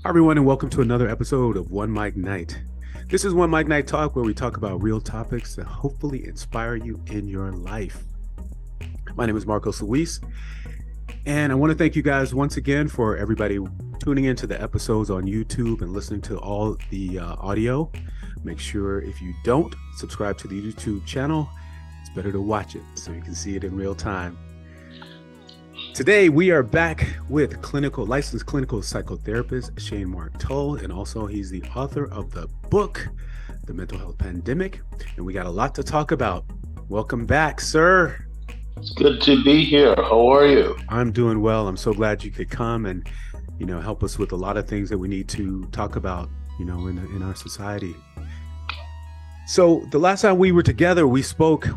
Hi, everyone, and welcome to another episode of OneMicNite. This is OneMicNite Talk, where we talk about real topics that hopefully inspire you in your life. My name is Marcos Luis, and I want to thank you guys once again for everybody tuning into the episodes on YouTube and listening to all the audio. Make sure if you don't subscribe to the YouTube channel, it's better to watch it so you can see it in real time. Today, we are back with licensed clinical psychotherapist Shane Mark Tull, and also he's the author of the book, The Mental Health Pandemic, and we got a lot to talk about. Welcome back, sir. It's good to be here. How are you? I'm doing well. I'm so glad you could come and, help us with a lot of things that we need to talk about, in our society. So the last time we were together, we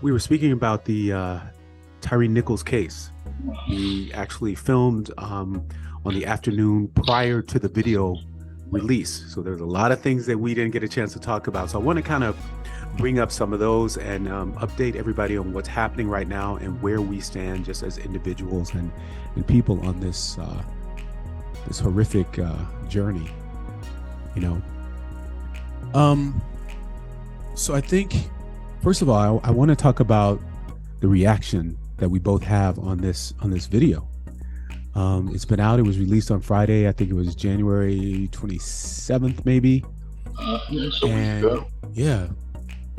were speaking about the Tre Nichols case. We actually filmed on the afternoon prior to the video release. So there's a lot of things that we didn't get a chance to talk about. So I want to kind of bring up some of those and update everybody on what's happening right now and where we stand just as individuals and people on this this horrific journey, So I think, first of all, I want to talk about the reaction that we both have on this video. It's been out. It was released on Friday. I think it was January 27th, maybe. And yeah,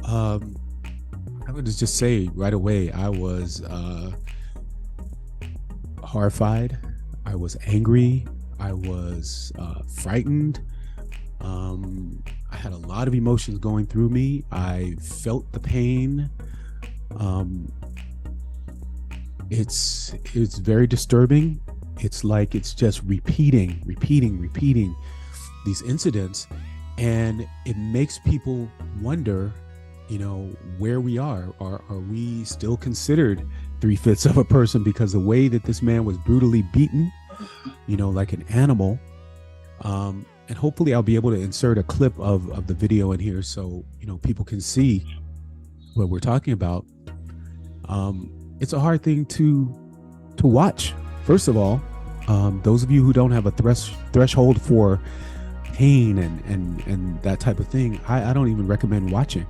I'm going to just say right away, I was horrified. I was angry. I was frightened. I had a lot of emotions going through me. I felt the pain. It's very disturbing. It's like it's just repeating these incidents, and it makes people wonder, where we are. Are we still considered 3/5 of a person? Because the way that this man was brutally beaten, like an animal. And hopefully I'll be able to insert a clip of the video in here so people can see what we're talking about. It's a hard thing to watch. First of all, those of you who don't have a threshold for pain and that type of thing, I don't even recommend watching.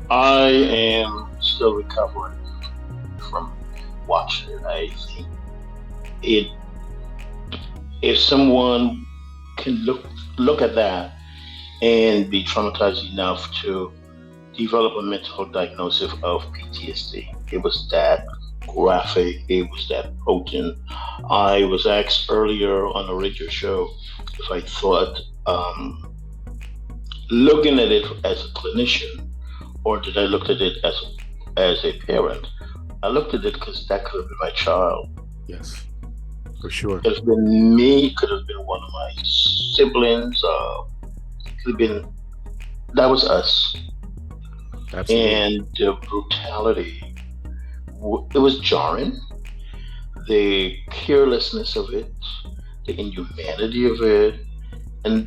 I am still recovering from watching it. I think if someone can look at that and be traumatized enough to develop a mental health diagnosis of PTSD, it was that graphic, it was that potent. I was asked earlier on a radio show if I thought, looking at it as a clinician, or did I look at it as a parent? I looked at it because that could have been my child. Yes, for sure. Could have been me, could have been one of my siblings, could have been, that was us. Absolutely. And the brutality, it was jarring. The carelessness of it, the inhumanity of it,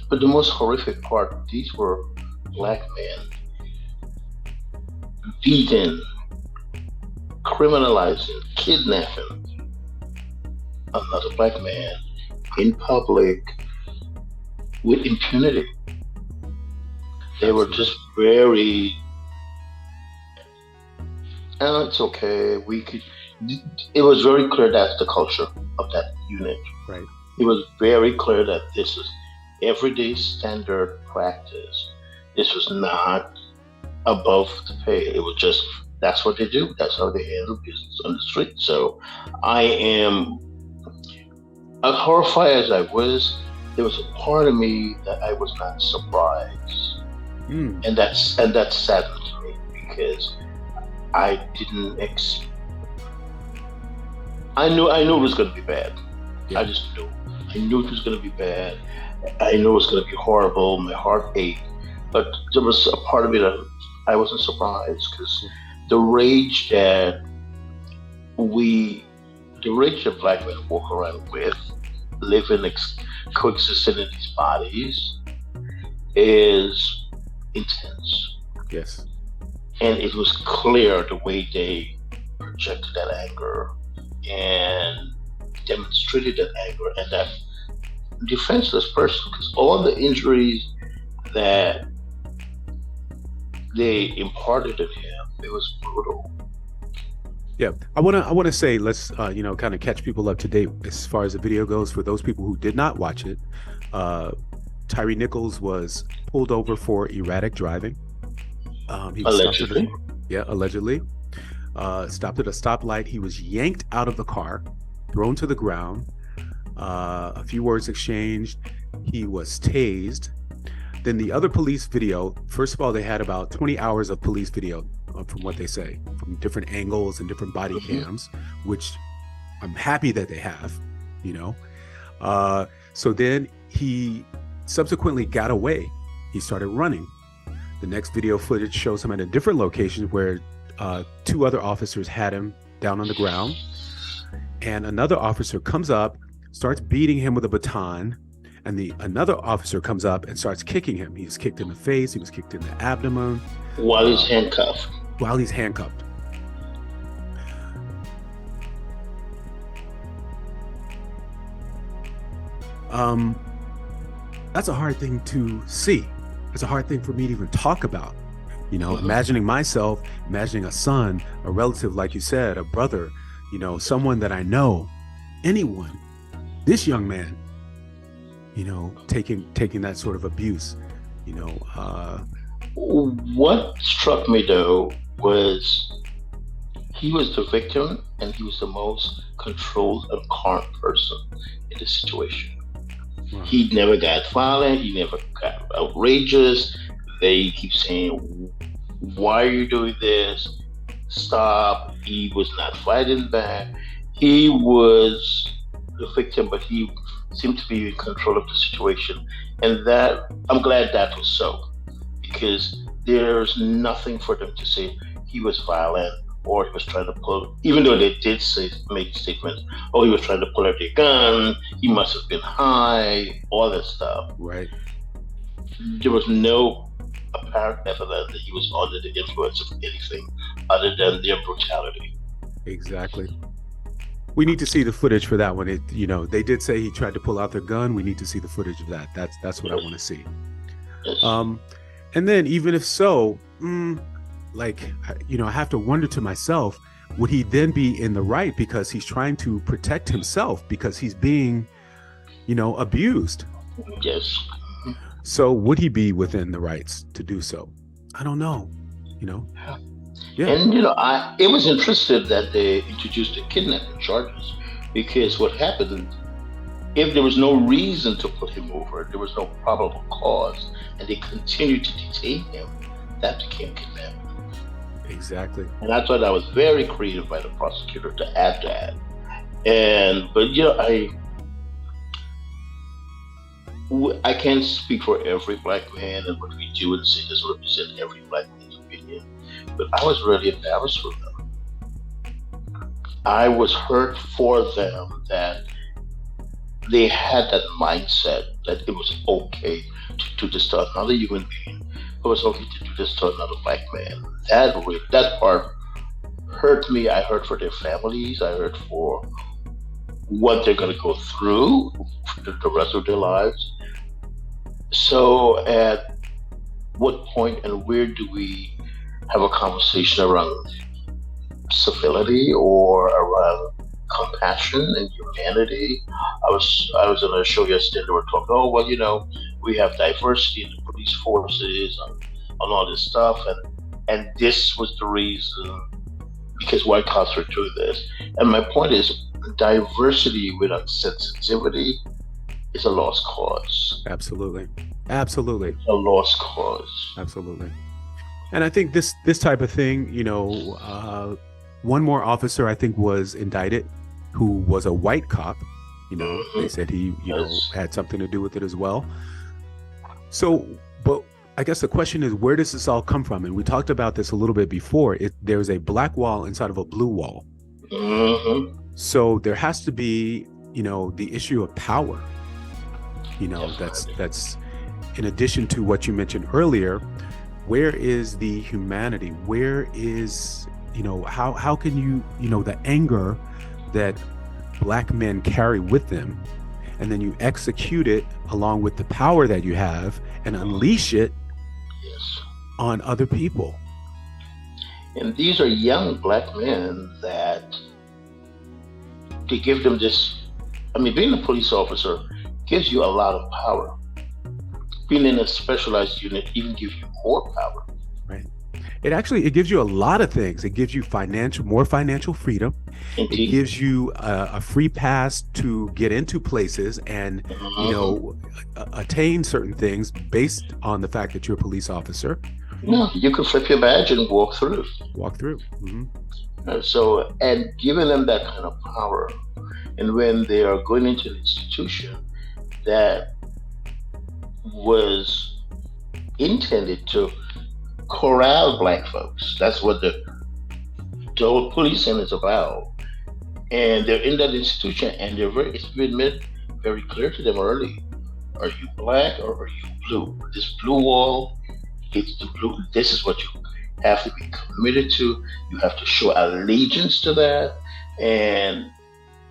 but the most horrific part, these were black men beaten, criminalizing, kidnapping another black man in public with impunity. They were just very, it's okay. It was very clear that's the culture of that unit. Right. It was very clear that this is everyday standard practice. This was not above the pay. It was just, that's what they do. That's how they handle business on the street. So I am, as horrified as I was, there was a part of me that I was not surprised. And that saddened me because I didn't I knew it was going to be bad. Yeah. I just knew. I knew it was going to be bad. I knew it was going to be horrible. My heart ached. But there was a part of me that I wasn't surprised because the rage that black men walk around with, living, coexisting in these bodies, is intense. Yes. And it was clear the way they projected that anger and demonstrated that anger and that defenseless person because all the injuries that they imparted in him, it was brutal. Yeah, I want to say, let's kind of catch people up to date as far as the video goes. For those people who did not watch it, Tre Nichols was pulled over for erratic driving. He was Allegedly. Allegedly. Stopped at a stoplight. He was yanked out of the car, thrown to the ground. A few words exchanged. He was tased. Then the other police video, first of all, they had about 20 hours of police video from what they say, from different angles and different body cams, which I'm happy that they have, So then he subsequently got away. He started running. The next video footage shows him at a different location where two other officers had him down on the ground. And another officer comes up, starts beating him with a baton. And another officer comes up and starts kicking him. He was kicked in the face. He was kicked in the abdomen. While he's handcuffed. While he's handcuffed. That's a hard thing to see. It's a hard thing for me to even talk about. Imagining myself, imagining a son, a relative, like you said, a brother, someone that I know, anyone, this young man, taking that sort of abuse, What struck me though was he was the victim and he was the most controlled and calm person in the situation. Wow. He never got violent, he never got outrageous. They keep saying, "Why are you doing this? Stop." He was not fighting back. He was the victim, but he seemed to be in control of the situation. And that, I'm glad that was so, because there's nothing for them to say he was violent or he was trying to pull, even though they did make statements, he was trying to pull out a gun, he must have been high, all that stuff. Right. There was no apparent evidence that he was under the influence of anything other than their brutality. Exactly. We need to see the footage for that one. They did say he tried to pull out their gun. We need to see the footage of that. That's what I want to see. Yes. And then even if so, I have to wonder to myself, would he then be in the right because he's trying to protect himself because he's being, abused? Yes. So would he be within the rights to do so? I don't know. Yeah. And it was interesting that they introduced the kidnapping charges, because what happened, if there was no reason to put him over, there was no probable cause, and they continued to detain him, that became kidnapping. Exactly. And I thought that was very creative by the prosecutor to add that. But I can't speak for every black man, and what we do and say doesn't represent every black man's opinion. But I was really embarrassed for them. I was hurt for them that they had that mindset that it was okay to do this to another human being. It was okay to do this to another black man. That part hurt me. I hurt for their families. I hurt for what they're going to go through for the rest of their lives. So at what point and where do we have a conversation around civility or around compassion and humanity? I was on a show yesterday. They were talking, we have diversity in the police forces and all this stuff, and this was the reason, because white cops were doing this. And my point is, diversity without sensitivity is a lost cause. Absolutely. A lost cause. Absolutely. And I think this type of thing, one more officer I think was indicted, who was a white cop. They said he, had something to do with it as well. So, but I guess the question is, where does this all come from? And we talked about this a little bit before. There's a black wall inside of a blue wall. Mm-hmm. So there has to be, the issue of power. That's in addition to what you mentioned earlier. Where is the humanity? Where is, how can you, the anger that black men carry with them, and then you execute it along with the power that you have and unleash it on other people. And these are young black men that they give them this. I mean, being a police officer gives you a lot of power. Being in a specialized unit even gives you more power. Right. It gives you a lot of things. It gives you more financial freedom. Indeed. It gives you a free pass to get into places and, attain certain things based on the fact that you're a police officer. Yeah, you can flip your badge and walk through. Mm-hmm. So, and giving them that kind of power, and when they are going into an institution that was intended to corral black folks, that's what the whole policing is about. And they're in that institution, and it's been made very clear to them early: are you black or are you blue? This blue wall, it's the blue. This is what you have to be committed to. You have to show allegiance to that, and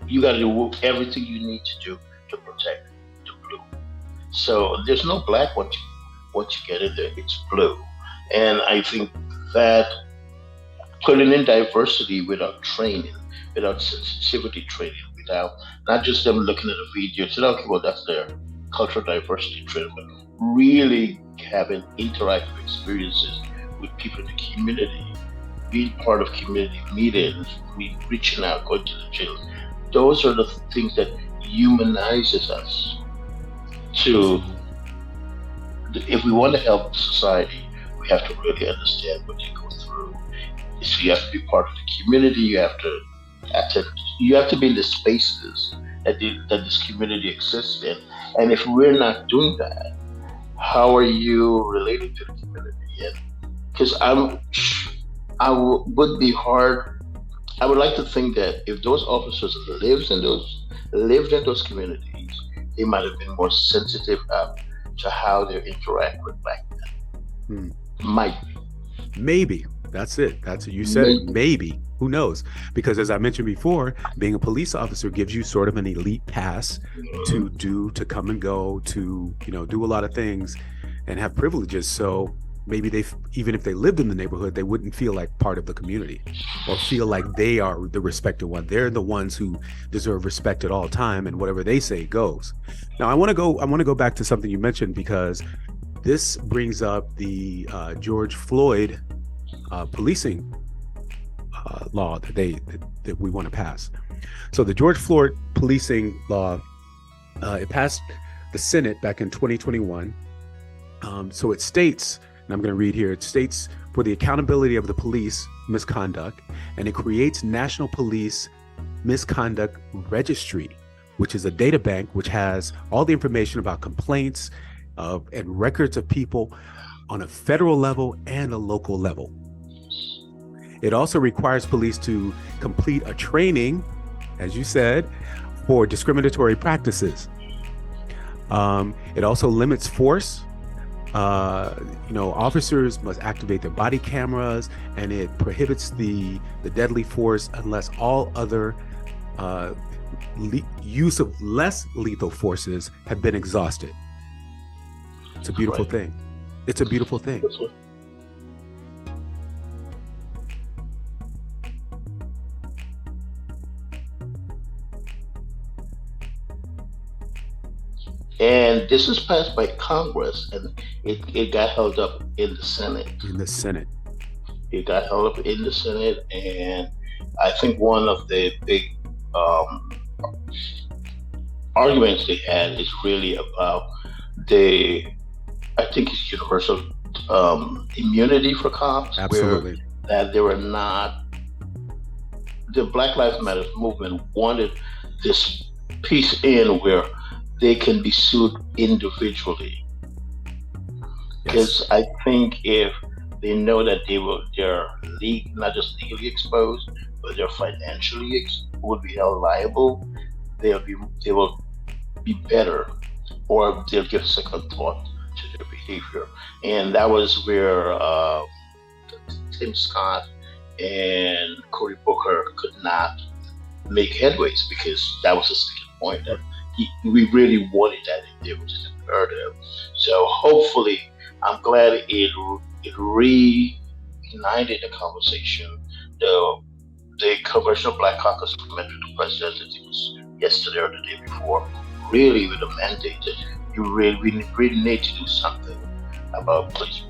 you got to do everything you need to do to protect the blue. So there's no black once you get in there. It's blue, and I think that putting in diversity without training, without sensitivity training, without not just them looking at a video and saying, okay, well, that's their cultural diversity training, but really having interactive experiences with people in the community, being part of community meetings, reaching out, going to the jail. Those are the things that humanizes us. If we want to help society, we have to really understand what they go through. So you have to be part of the community. You have to be in the spaces that this community exists in. And if we're not doing that, how are you related to the community? Because I would like to think that if those officers lived in those communities, they might have been more sensitive to how they interact with black men. Might be. Maybe. That's it. You said it. Maybe. Who knows? Because as I mentioned before, being a police officer gives you sort of an elite pass to come and go, to, do a lot of things and have privileges. So maybe even if they lived in the neighborhood, they wouldn't feel like part of the community or feel like they are the respected one. They're the ones who deserve respect at all time, and whatever they say goes. Now, I want to go back to something you mentioned, because this brings up the George Floyd policing law that we want to pass. So the George Floyd policing law, it passed the Senate back in 2021. So it states, and I'm going to read here, it states, for the accountability of the police misconduct, and it creates National Police Misconduct Registry, which is a data bank which has all the information about complaints and records of people on a federal level and a local level. It also requires police to complete a training, as you said, for discriminatory practices. It also limits force. Officers must activate their body cameras, and it prohibits the deadly force unless all other use of less lethal forces have been exhausted. It's a beautiful thing. It's a beautiful thing. And this was passed by Congress, and it got held up in the Senate. It got held up in the Senate, and I think one of the big arguments they had is really about I think it's universal immunity for cops. Absolutely. That they were not, the Black Lives Matter movement wanted this piece in where they can be sued individually. Because I think if they know that they're not just legally exposed, but they're financially would be held liable, they will be better, or they'll give second thought to their behavior. And that was where Tim Scott and Cory Booker could not make headways, because that was the sticking point, that we really wanted that in there, which is imperative. So hopefully, I'm glad it reignited the conversation. The the Congressional Black Caucus met with the president, I think it was yesterday or the day before, really with a mandate that we really need to do something about police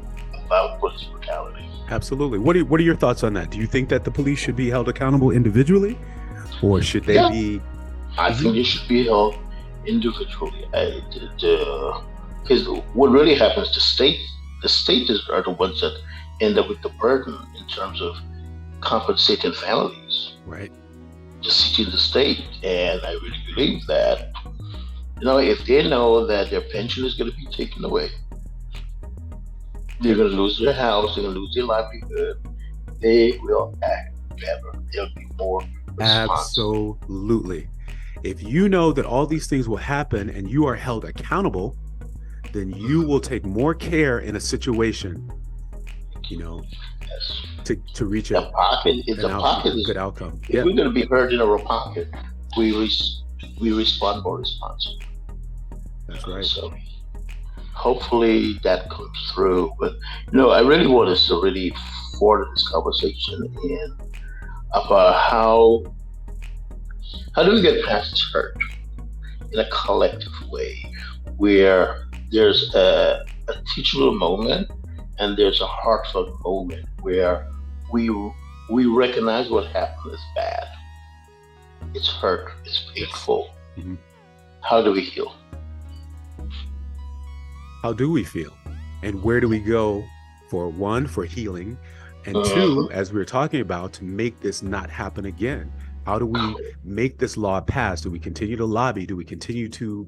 brutality. Absolutely. What are your thoughts on that? Do you think that the police should be held accountable individually, or should they be? I think they should be held individually. Because what really happens, the states are the ones that end up with the burden in terms of compensating families. Right. The city and the state. And I really believe that, if they know that their pension is going to be taken away, they're going to lose their house, they're going to lose their livelihood, they will act better. They'll be more responsible. Absolutely. If you know that all these things will happen and you are held accountable, then you will take more care in a situation, Yes. to reach a good outcome. If we're going to be hurt in our pocket, we respond more responsibly. That's right. So hopefully that comes through. But I really want us to really forward this conversation about how do we get past this hurt in a collective way, where there's a teachable moment and there's a heartfelt moment where we recognize what happened is bad. It's hurt. It's painful. Mm-hmm. How do we heal? How do we feel? And where do we go for healing? And two, as we were talking about, to make this not happen again. How do we make this law pass? Do we continue to lobby? Do we continue to,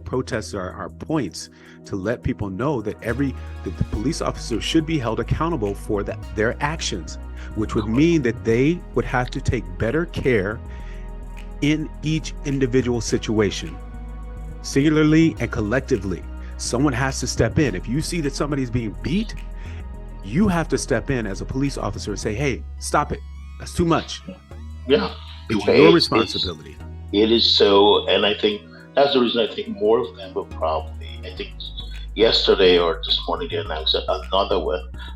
protest our points to let people know that the police officer should be held accountable for their actions, which would mean that they would have to take better care in each individual situation, singularly and collectively. Someone has to step in. If you see that somebody's being beat, you have to step in as a police officer and say, hey, stop it. That's too much. Yeah. It's your responsibility. It is so, and I think that's the reason I think more of them will I think yesterday or this morning they announced that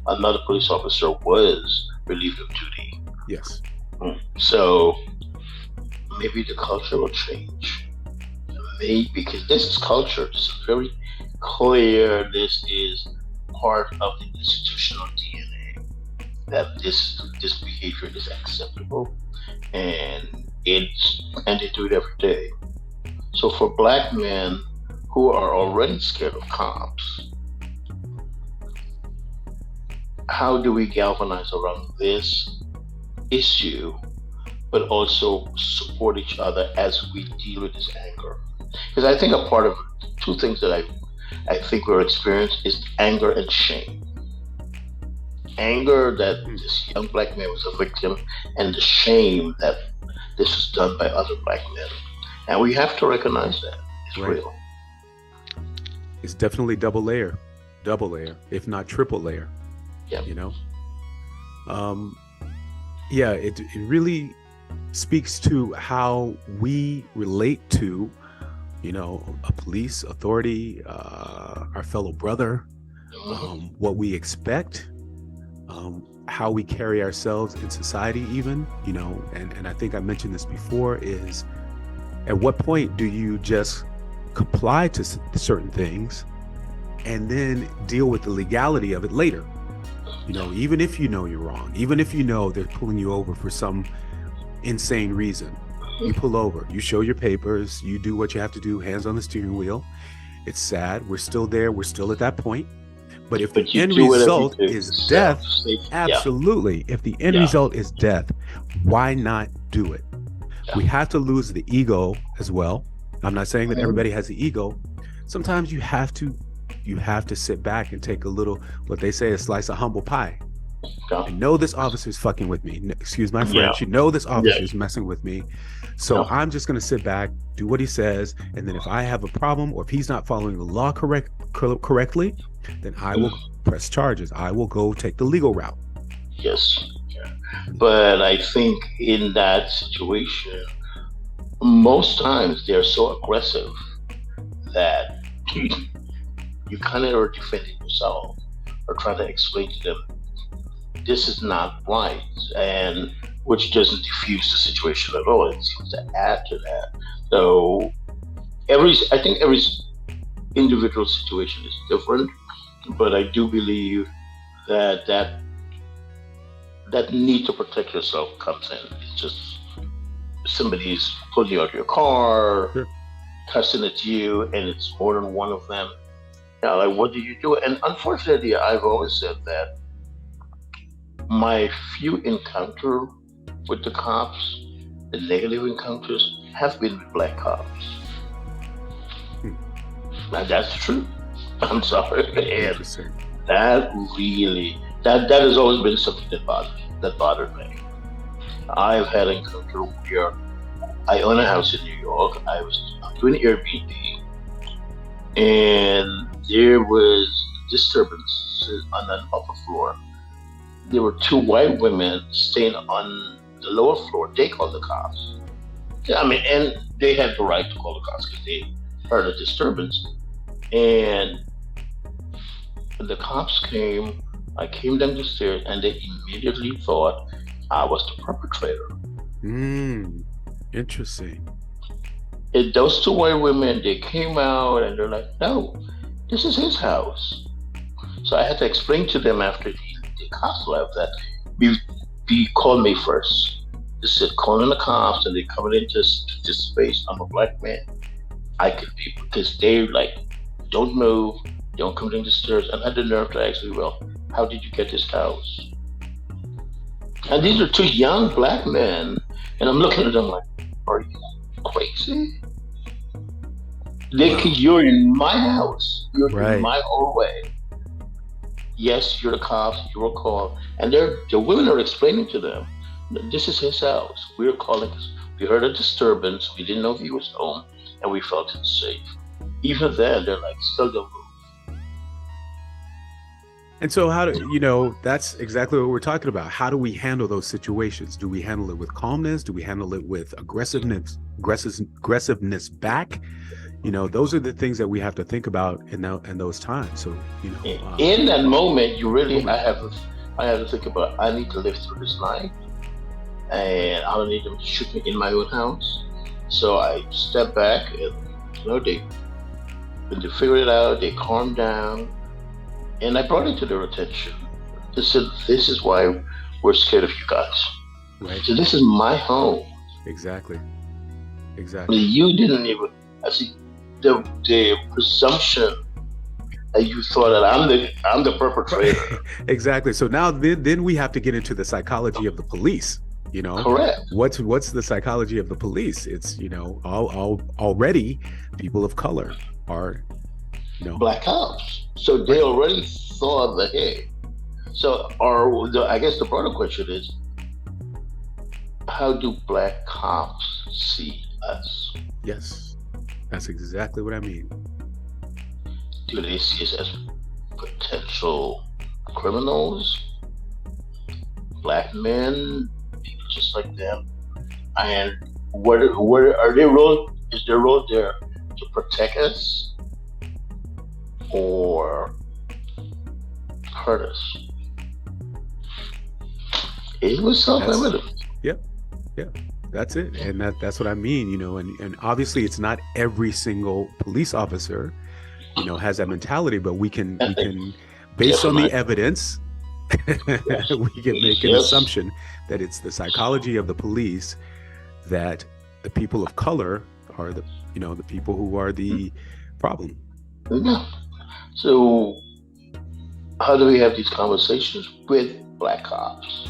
another police officer was relieved of duty. Yes. So maybe the culture will change. Maybe, because this is culture. This is very clear. This is part of the institutional DNA that this behavior is acceptable, and they do it every day. So for Black men who are already scared of cops, how do we galvanize around this issue, but also support each other as we deal with this anger? Because I think a part of two things that I think we're experiencing is anger and shame. Anger that this young Black man was a victim, and the shame that this was done by other Black men. And we have to recognize that. It's real. It's definitely double layer, if not triple layer. Yeah. It really speaks to how we relate to a police authority, our fellow brother, what we expect, how we carry ourselves in society even, and I think I mentioned this before, is at what point do you just comply to certain things and then deal with the legality of it later? Even if you're wrong, even if they're pulling you over for some insane reason, you pull over, you show your papers, you do what you have to do, hands on the steering wheel. It's sad. We're still there. We're still at that point. But if the end result is death, absolutely. If the end result is death, why not do it? Yeah. We have to lose the ego as well. I'm not saying that everybody has the ego. Sometimes you have to sit back and take a little, what they say, a slice of humble pie. I know this officer's fucking with me. Excuse my French. You know this officer's messing with me. So I'm just going to sit back, do what he says, and then if I have a problem or if he's not following the law correctly, then I will press charges. I will go take the legal route. Yes. Yeah. But I think in that situation, most times they're so aggressive that you kind of are defending yourself or trying to explain to them this is not right, and which doesn't diffuse the situation at all. It seems to add to that. So I think every individual situation is different, but I do believe that need to protect yourself comes in. It's just somebody's pulling you out of your car, Sure. cussing at you, and it's more than one of them. Yeah, like what do you do? And unfortunately, I've always said that my few encounter with the cops, the negative encounters, have been with black cops. Now that's the truth. I'm sorry, and that really that has always been something that bothered me. I've had an encounter where I own a house in New York. I was doing Airbnb, and there was disturbance on an upper floor. There were two white women staying on the lower floor. They called the cops. I mean, and they had the right to call the cops because they heard a disturbance. And when the cops came, I came down the stairs, and they immediately thought I was the perpetrator. Interesting. And those two white women, they came out and they're like, no, this is his house. So I had to explain to them after the cops left that be called me first. They said, calling the cops, and they coming into this space. I'm a black man. I could be, because they like, don't move, don't come down the stairs. And I had the nerve to ask me, well, how did you get this house? And these are two young black men, and I'm looking at them like, are you crazy? You're in my house. You're right. in my hallway. Yes, you're the cops, you were called. And the women are explaining to them, this is his house. We're calling, we heard a disturbance, we didn't know if he was home, and we felt unsafe. Even then, they're like, still don't move. And so how do, that's exactly what we're talking about. How do we handle those situations? Do we handle it with calmness? Do we handle it with aggressiveness back? Those are the things that we have to think about in those times. So, in that moment, you really, I have to think about, I need to live through this night, and I don't need them to shoot me in my own house. So I step back, and when they figured it out, they calmed down, and I brought it to their attention. This is why we're scared of you guys. Right. So this is my home. Exactly. You didn't even. I see the presumption that you thought that I'm the perpetrator. Exactly. So now then we have to get into the psychology of the police. Correct. What's the psychology of the police? It's already people of color are black cops. So they already thought that, hey. So I guess the broader question is, how do black cops see us? Yes, that's exactly what I mean. Do they see us as potential criminals, black men, people just like them? And where are their role? Is their role there to protect us or hurt us? It was self-evident. Yep. That's it. And that's what I mean, and obviously it's not every single police officer, has that mentality, but we can based on the evidence, we can make an assumption that it's the psychology of the police, that the people of color are the people who are the problem. Yeah. So how do we have these conversations with black cops?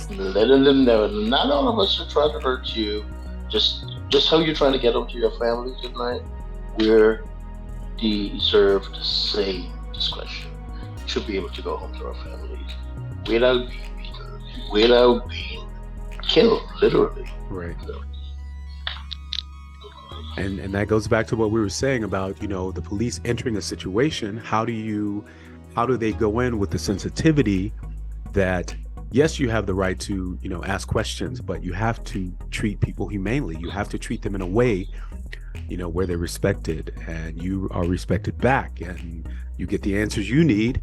Letting them know not all of us are trying to hurt you. Just how you're trying to get home to your family tonight, we deserve the same discretion. We should be able to go home to our families without being beaten, without being killed, literally. Right. And that goes back to what we were saying about, the police entering a situation. How do they go in with the sensitivity that yes, you have the right to, ask questions, but you have to treat people humanely. You have to treat them in a way, where they're respected and you are respected back, and you get the answers you need,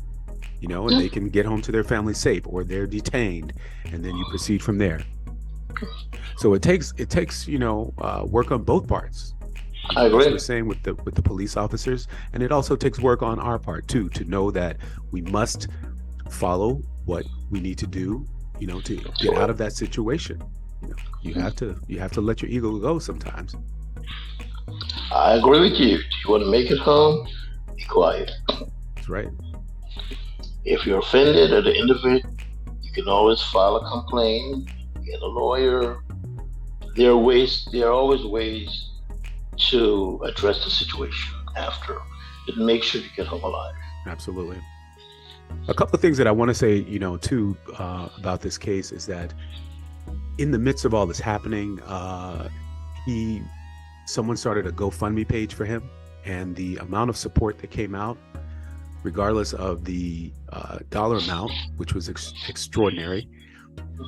and they can get home to their family safe, or they're detained, and then you proceed from there. So it takes work on both parts. I As agree. we're saying with the police officers, and it also takes work on our part too, to know that we must follow what we need to do, to get out of that situation. You have to let your ego go sometimes. I agree with you. Do you want to make it home? Be quiet. That's right. If you're offended at the end of it, you can always file a complaint, get a lawyer. There are always ways to address the situation after. But make sure you get home alive. Absolutely. A couple of things that I want to say, too, about this case is that in the midst of all this happening, someone started a GoFundMe page for him, and the amount of support that came out, regardless of the dollar amount, which was extraordinary,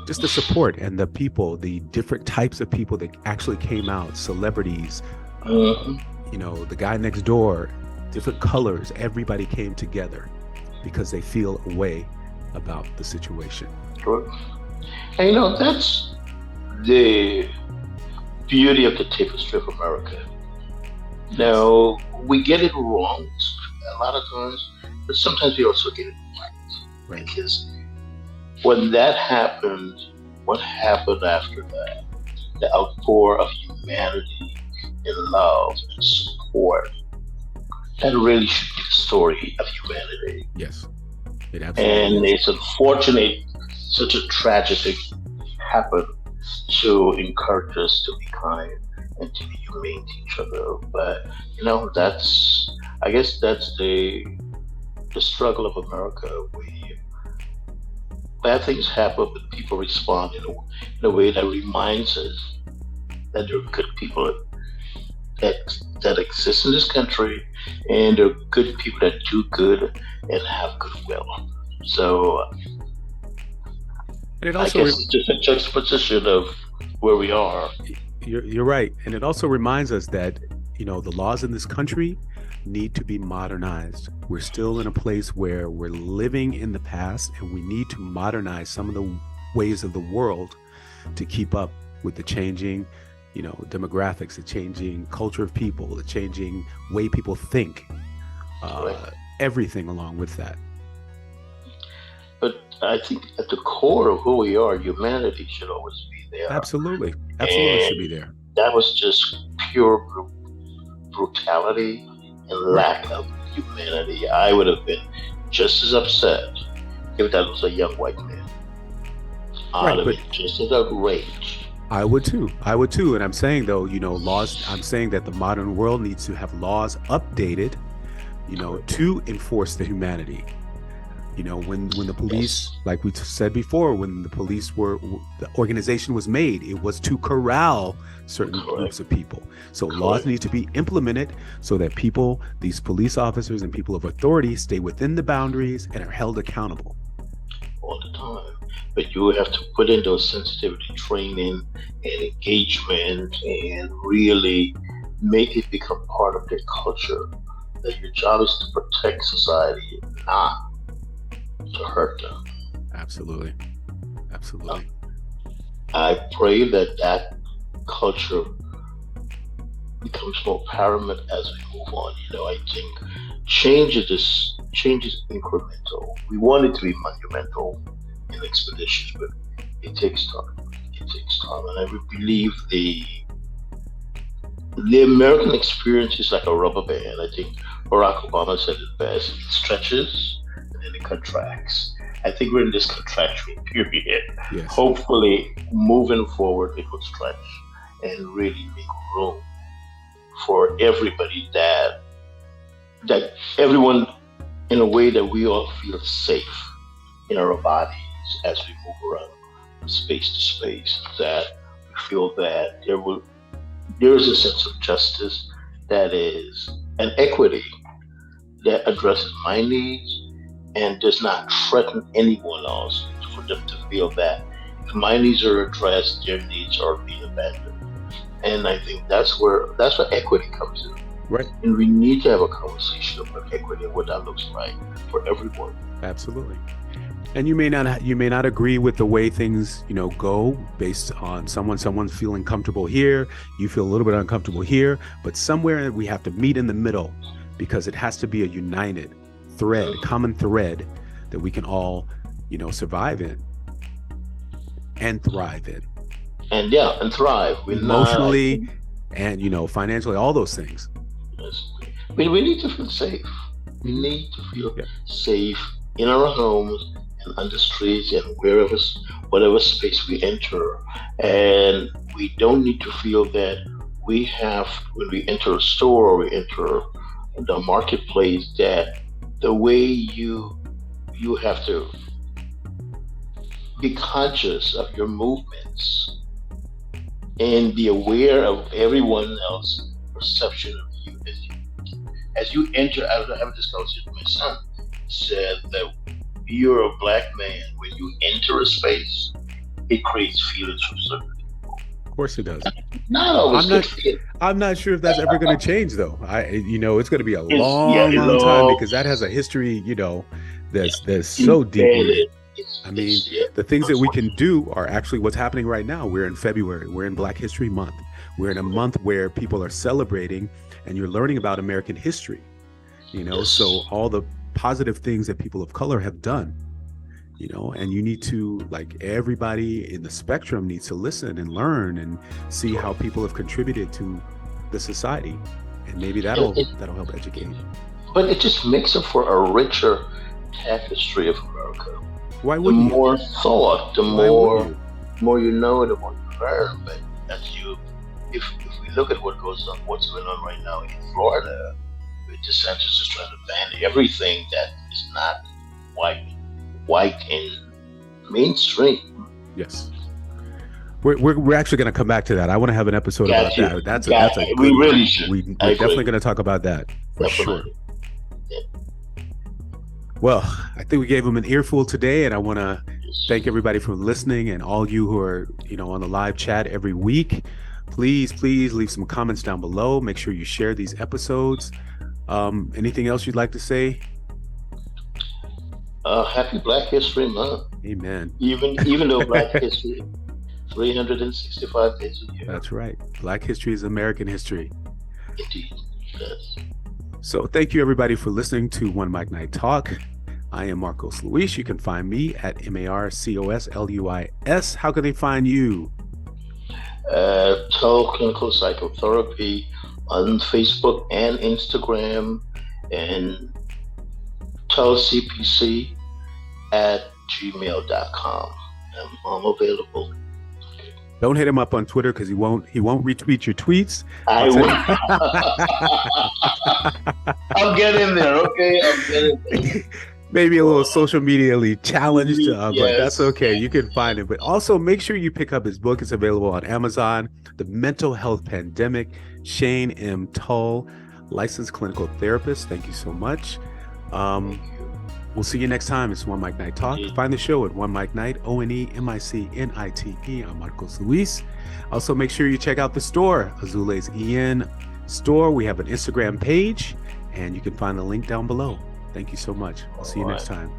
just the support and the people, the different types of people that actually came out, celebrities, the guy next door, different colors, everybody came together because they feel a way about the situation. Sure. And that's the beauty of the tapestry of America. Now, we get it wrong a lot of times, but sometimes we also get it right. Because when that happened, what happened after that? The outpour of humanity and love and support. That really should be the story of humanity. Yes, it absolutely and is. It's unfortunate such a tragedy happened to encourage us to be kind and to be humane to each other. But I guess that's the struggle of America, where bad things happen, but people respond in a way that reminds us that there are good people that exist in this country, and there are good people that do good and have goodwill. So and it I also guess it's just a juxtaposition of where we are. You're right, and it also reminds us that the laws in this country need to be modernized. We're still in a place where we're living in the past, and we need to modernize some of the ways of the world to keep up with the changing demographics, the changing culture of people, the changing way people think, everything along with that. But I think at the core of who we are, humanity should always be there. Absolutely And should be there. That was just pure brutality and lack of humanity. I would have been just as upset if that was a young white man. I would have been just as outraged. I would too. And I'm saying, though, laws, I'm saying that the modern world needs to have laws updated, to enforce the humanity. When the police, like we said before, when the police the organization was made, it was to corral certain groups of people. So laws need to be implemented so that these police officers and people of authority stay within the boundaries and are held accountable. All the time. But you have to put in those sensitivity training and engagement and really make it become part of their culture. That your job is to protect society, not to hurt them. Absolutely. I pray that culture becomes more paramount as we move on. I think change is incremental. We want it to be monumental and expeditious, but it takes time. And I believe the American experience is like a rubber band. I think Barack Obama said it best. It stretches and then it contracts. I think we're in this contraction period. Yes. Hopefully, moving forward, it will stretch and really make room for everybody, that everyone, in a way that we all feel safe in our bodies as we move around from space to space, that we feel that there is a sense of justice that is an equity that addresses my needs and does not threaten anyone else to for them to feel that if my needs are addressed, their needs are being abandoned. And I think that's where equity comes in. Right. And we need to have a conversation about equity and what that looks like for everyone. Absolutely. And you may not agree with the way things, go based on someone's feeling comfortable here, you feel a little bit uncomfortable here, but somewhere we have to meet in the middle, because it has to be a united thread, common thread that we can all, survive in and thrive in. And thrive. Emotionally and, financially, all those things. Yes. We need to feel safe. We need to feel safe in our homes and on the streets and whatever space we enter. And we don't need to feel that we have, when we enter a store or we enter the marketplace, that the way you have to be conscious of your movements and be aware of everyone else's perception of you as you enter. I was having this conversation with my son. He said that you're a black man. When you enter a space, it creates feelings from certain people. Of course it does. Not always. I'm not sure if that's ever going to change, though. It's going to be a long time, because that has a history, that's so deep. I mean, the things that we can do are actually what's happening right now. We're in February. We're in Black History Month. We're in a month where people are celebrating and you're learning about American history, so all the positive things that people of color have done, and you need to, like, everybody in the spectrum needs to listen and learn and see how people have contributed to the society. And maybe that'll help educate. But it just makes it for a richer tapestry of America. Why wouldn't you? The more thought, the more you know, the more you learn. But if we look at what's going on right now in Florida, with DeSantis is trying to ban everything that is not white and mainstream. Yes. We're actually going to come back to that. I want to have an episode about that. That's a good we really should. We're definitely going to talk about that for sure. Yeah. Well, I think we gave them an earful today, and I want to thank everybody for listening, and all you who are, on the live chat every week. Please leave some comments down below. Make sure you share these episodes. Anything else you'd like to say? Happy Black History Month. Amen. Even though Black History 365 days a year. That's right. Black history is American history. Indeed. Yes. So thank you, everybody, for listening to OneMicNite Talk. I am Marcos Luis. You can find me at MarcosLuis. How can they find you? Tull Clinical Psychotherapy on Facebook and Instagram, and tullcpc@gmail.com. I'm available. Don't hit him up on Twitter, because he won't retweet your tweets. I will. I'll get in there, okay? I'll get in there. Maybe a little social media challenged, but that's okay. You can find it. But also make sure you pick up his book. It's available on Amazon. The Mental Health Pandemic. Shane M. Tull, licensed clinical therapist. Thank you so much. We'll see you next time. It's OneMicNite Talk. Find the show at OneMicNite, OneMicNite. I'm Marcos Luis. Also, make sure you check out the store, Azule's EN store. We have an Instagram page, and you can find the link down below. Thank you so much. I'll see you next time.